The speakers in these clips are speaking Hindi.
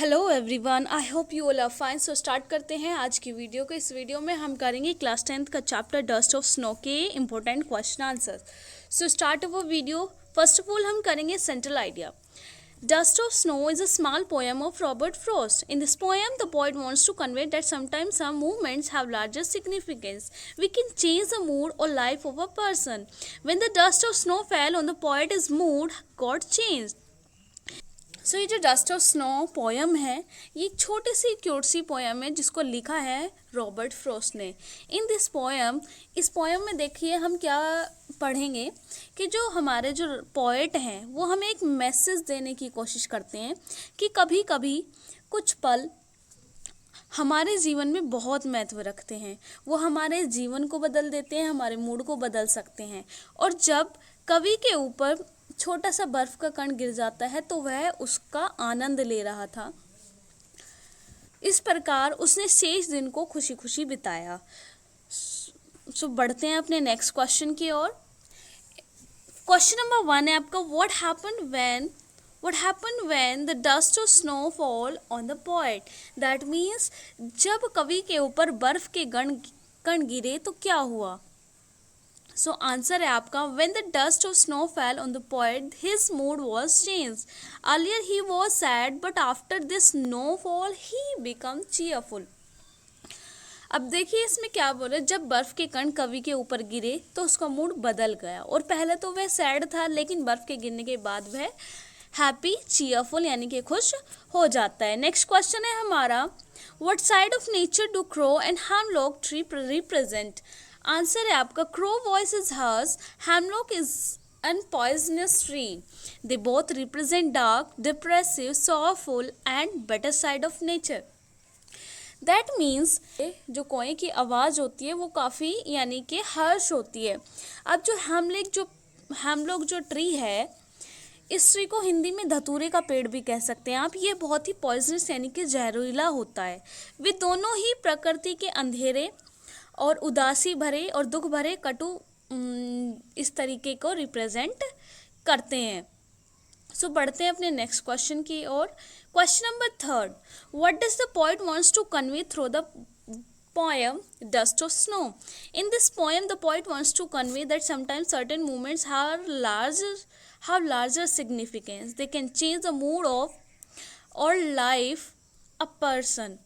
Hello everyone, I hope you all are fine. So start करते हैं आज की वीडियो को। इस वीडियो में हम करेंगे क्लास 10th का चैप्टर डस्ट ऑफ स्नो के important question answer. So start our video. First of all हम करेंगे central idea. Dust of Snow is a small poem of Robert Frost. In this poem, the poet wants to convey that sometimes some movements have larger significance. We can change the mood or life of a person. When the dust of snow fell on the poet's mood got changed. सो ये जो डस्ट ऑफ स्नो पोयम है, ये एक छोटी सी क्यूट सी पोयम है जिसको लिखा है रॉबर्ट फ्रॉस्ट ने। इन दिस पोयम, इस पोयम में देखिए हम क्या पढ़ेंगे कि जो हमारे जो पोएट हैं वो हमें एक मैसेज देने की कोशिश करते हैं कि कभी कभी कुछ पल हमारे जीवन में बहुत महत्व रखते हैं। वो हमारे जीवन को बदल देते हैं, हमारे मूड को बदल सकते हैं। और जब कवि के ऊपर छोटा सा बर्फ का कण गिर जाता है तो वह उसका आनंद ले रहा था। इस प्रकार उसने शेष दिन को खुशी खुशी बिताया। सो बढ़ते हैं अपने नेक्स्ट क्वेश्चन की ओर। क्वेश्चन नंबर 1 है आपका, what happened when the dust of snow fall on the poet. That means जब कवि के ऊपर बर्फ के कण गिरे तो क्या हुआ। सो आंसर है आपका, when the dust of snow fell on the poet, his mood was changed. Earlier he was sad, but after this snowfall, he became cheerful. अब देखिए इसमें क्या बोले, जब बर्फ के कण कवि के ऊपर गिरे तो उसका मूड बदल गया और पहले तो वह सैड था, लेकिन बर्फ के गिरने के बाद वह हैप्पी चीयरफुल यानी कि खुश हो जाता है। नेक्स्ट क्वेश्चन है हमारा, what side of nature do crow and hemlock tree represent. Answer है आपका, crow voice is harsh, hemlock is an poisonous tree. They both represent dark, depressive, sorrowful and bitter side of nature. That means जो कोए की आवाज़ होती है वो काफ़ी यानी कि हर्ष होती है। अब जो हेमलॉक जो ट्री है, इस ट्री को हिंदी में धतूरे का पेड़ भी कह सकते हैं आप। ये बहुत ही पॉइजनस यानी कि जहरीला होता है। वे दोनों ही प्रकृति के अंधेरे और उदासी भरे और दुख भरे कटु इस तरीके को रिप्रेजेंट करते हैं। सो बढ़ते हैं अपने नेक्स्ट क्वेश्चन की ओर। Question number 3, what does the poet wants to convey through the poem Dust of Snow. In this poem, the poet wants to convey that sometimes certain movements have larger significance. They can change the mood of or life a person.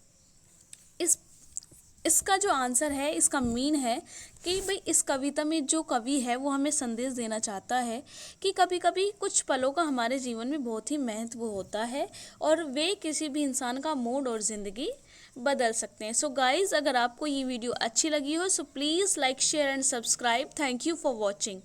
इसका जो आंसर है, इसका मीन है कि भाई इस कविता में जो कवि है वो हमें संदेश देना चाहता है कि कभी कभी कुछ पलों का हमारे जीवन में बहुत ही महत्व होता है और वे किसी भी इंसान का मूड और ज़िंदगी बदल सकते हैं। सो गाइज़, अगर आपको ये वीडियो अच्छी लगी हो so please like, share and subscribe. Thank you for watching.